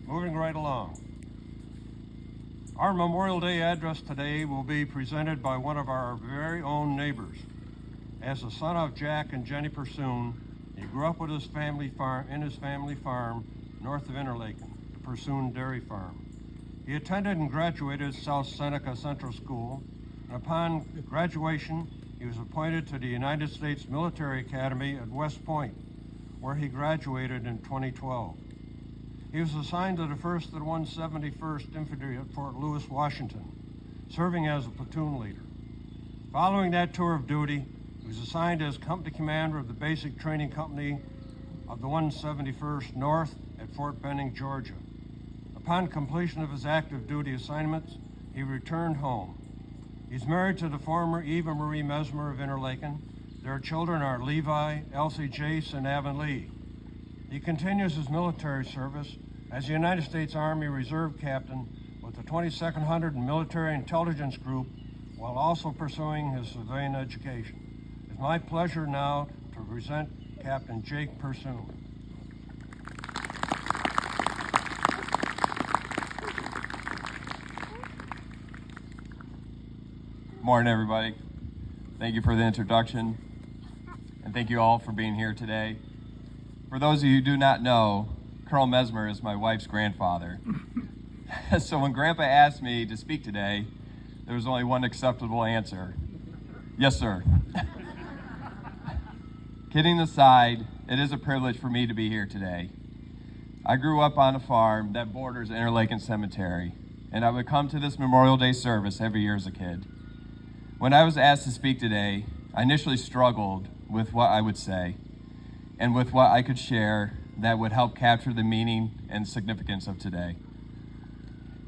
Moving right along. Our Memorial Day address today will be presented by one of our very own neighbors. As the son of Jack and Jenny Pursoon, he grew up with his family farm north of Interlaken, the Pursoon Dairy Farm. He attended and graduated South Seneca Central School, and upon graduation, he was appointed to the United States Military Academy at West Point, where he graduated in 2012. He was assigned to the 1st and 171st Infantry at Fort Lewis, Washington, serving as a platoon leader. Following that tour of duty, he was assigned as company commander of the Basic Training Company of the 171st North at Fort Benning, Georgia. Upon completion of his active duty assignments, he returned home. He's married to the former Eva Marie Mesmer of Interlaken. Their children are Levi, Elsie Jace, and Avonlea. He continues his military service as a United States Army Reserve captain with the 22nd Military Intelligence Group while also pursuing his civilian education. It's my pleasure now to present Captain Jake Pursoon. Morning, everybody. Thank you for the introduction, and thank you all for being here today. For those of you who do not know, Colonel Mesmer is my wife's grandfather. So when Grandpa asked me to speak today, there was only one acceptable answer. Yes, sir. Kidding aside, it is a privilege for me to be here today. I grew up on a farm that borders Interlaken Cemetery, and I would come to this Memorial Day service every year as a kid. When I was asked to speak today, I initially struggled with what I would say and with what I could share that would help capture the meaning and significance of today.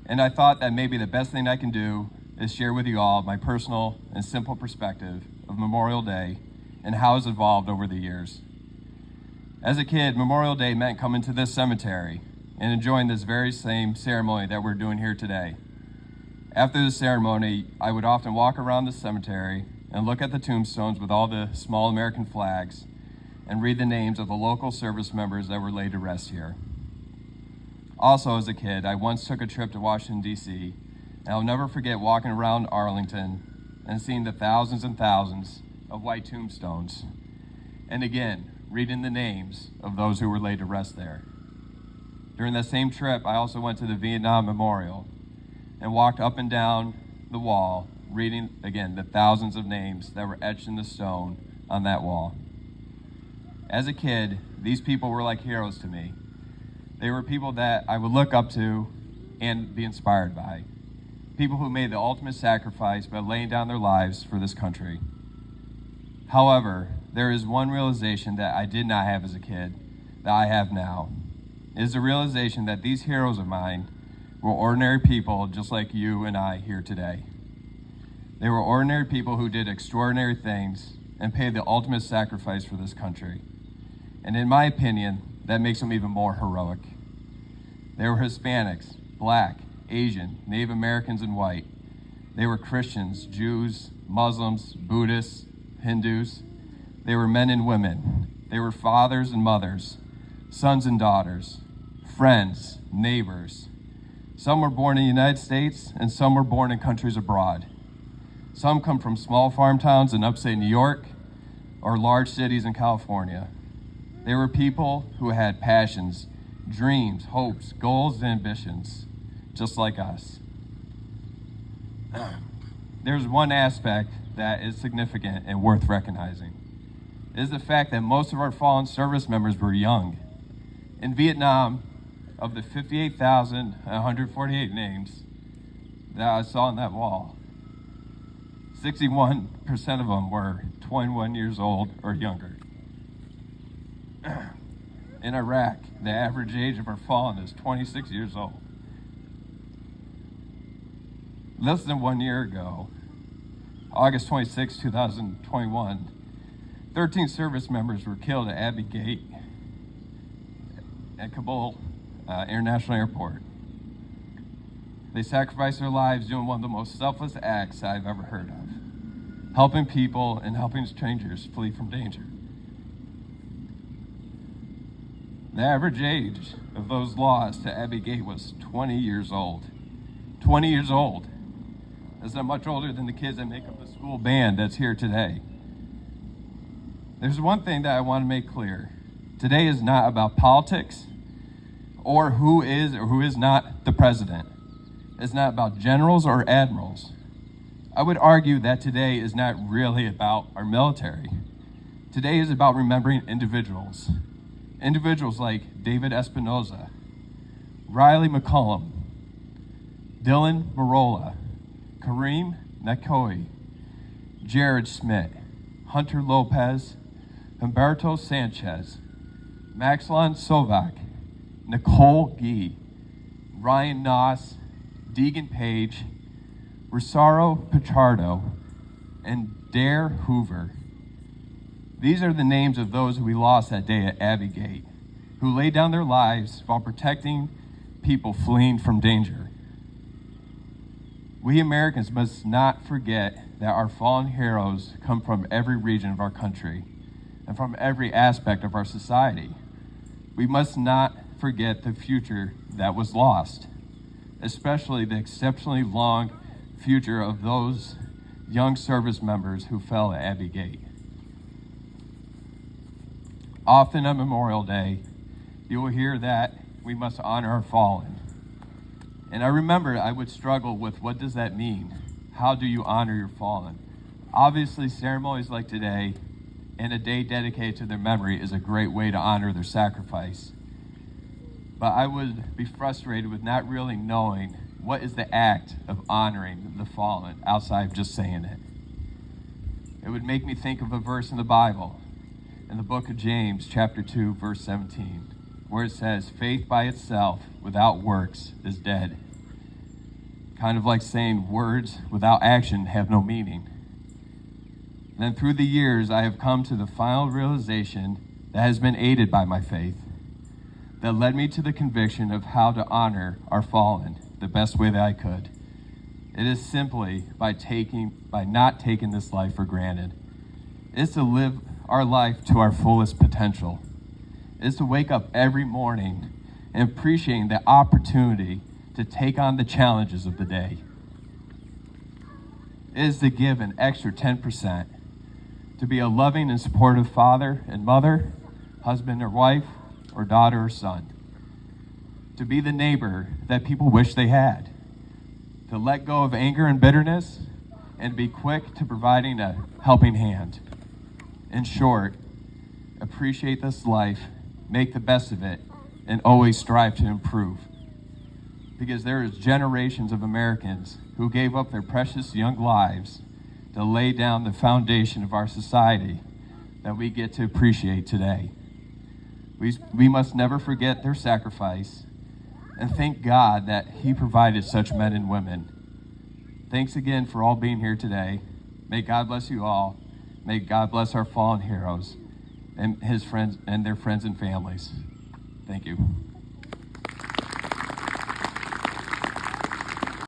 And I thought that maybe the best thing I can do is share with you all my personal and simple perspective of Memorial Day and how it's evolved over the years. As a kid, Memorial Day meant coming to this cemetery and enjoying this very same ceremony that we're doing here today. After the ceremony, I would often walk around the cemetery and look at the tombstones with all the small American flags and read the names of the local service members that were laid to rest here. Also, as a kid, I once took a trip to Washington, D.C., and I'll never forget walking around Arlington and seeing the thousands and thousands of white tombstones, and again, reading the names of those who were laid to rest there. During that same trip, I also went to the Vietnam Memorial and walked up and down the wall, reading, again, the thousands of names that were etched in the stone on that wall. As a kid, these people were like heroes to me. They were people that I would look up to and be inspired by. People who made the ultimate sacrifice by laying down their lives for this country. However, there is one realization that I did not have as a kid that I have now. It is the realization that these heroes of mine were ordinary people just like you and I here today. They were ordinary people who did extraordinary things and paid the ultimate sacrifice for this country. And in my opinion, that makes them even more heroic. They were Hispanics, Black, Asian, Native Americans, and white. They were Christians, Jews, Muslims, Buddhists, Hindus. They were men and women. They were fathers and mothers, sons and daughters, friends, neighbors. Some were born in the United States, and some were born in countries abroad. Some come from small farm towns in upstate New York or large cities in California. They were people who had passions, dreams, hopes, goals, and ambitions, just like us. There's one aspect that is significant and worth recognizing. It is the fact that most of our fallen service members were young. In Vietnam, of the 58,148 names that I saw on that wall, 61% of them were 21 years old or younger. In Iraq, the average age of our fallen is 26 years old. Less than 1 year ago, August 26, 2021, 13 service members were killed at Abbey Gate at Kabul International Airport. They sacrificed their lives doing one of the most selfless acts I've ever heard of, helping people and helping strangers flee from danger. The average age of those lost to Abbey Gate was 20 years old. 20 years old. That's not much older than the kids that make up the school band that's here today. There's one thing that I want to make clear. Today is not about politics or who is not the president. It's not about generals or admirals. I would argue that today is not really about our military. Today is about remembering individuals. Individuals like David Espinoza, Riley McCollum, Dylan Marola, Kareem Nakoi, Jared Smith, Hunter Lopez, Humberto Sanchez, Maxlon Sovak, Nicole Gee, Ryan Noss, Deegan Page, Rosario Pichardo, and Dare Hoover. These are the names of those who we lost that day at Abbey Gate, who laid down their lives while protecting people fleeing from danger. We Americans must not forget that our fallen heroes come from every region of our country and from every aspect of our society. We must not forget the future that was lost, especially the exceptionally long future of those young service members who fell at Abbey Gate. Often on Memorial Day, you will hear that we must honor our fallen. And I remember I would struggle with what does that mean? How do you honor your fallen? Obviously, ceremonies like today and a day dedicated to their memory is a great way to honor their sacrifice. But I would be frustrated with not really knowing what is the act of honoring the fallen outside of just saying it. It would make me think of a verse in the Bible, in the book of James, chapter 2, verse 17, where it says, faith by itself without works is dead. Kind of like saying words without action have no meaning. Then through the years, I have come to the final realization that has been aided by my faith, that led me to the conviction of how to honor our fallen the best way that I could. It is simply by not taking this life for granted. It's to live our life to our fullest potential. It's to wake up every morning and appreciating the opportunity to take on the challenges of the day. It is to give an extra 10%, to be a loving and supportive father and mother, husband or wife, or daughter or son. To be the neighbor that people wish they had. To let go of anger and bitterness, and be quick to providing a helping hand. In short, appreciate this life, make the best of it, and always strive to improve. Because there is generations of Americans who gave up their precious young lives to lay down the foundation of our society that we get to appreciate today. We must never forget their sacrifice and thank God that He provided such men and women. Thanks again for all being here today. May God bless you all. May God bless our fallen heroes and his friends and their friends and families. Thank you.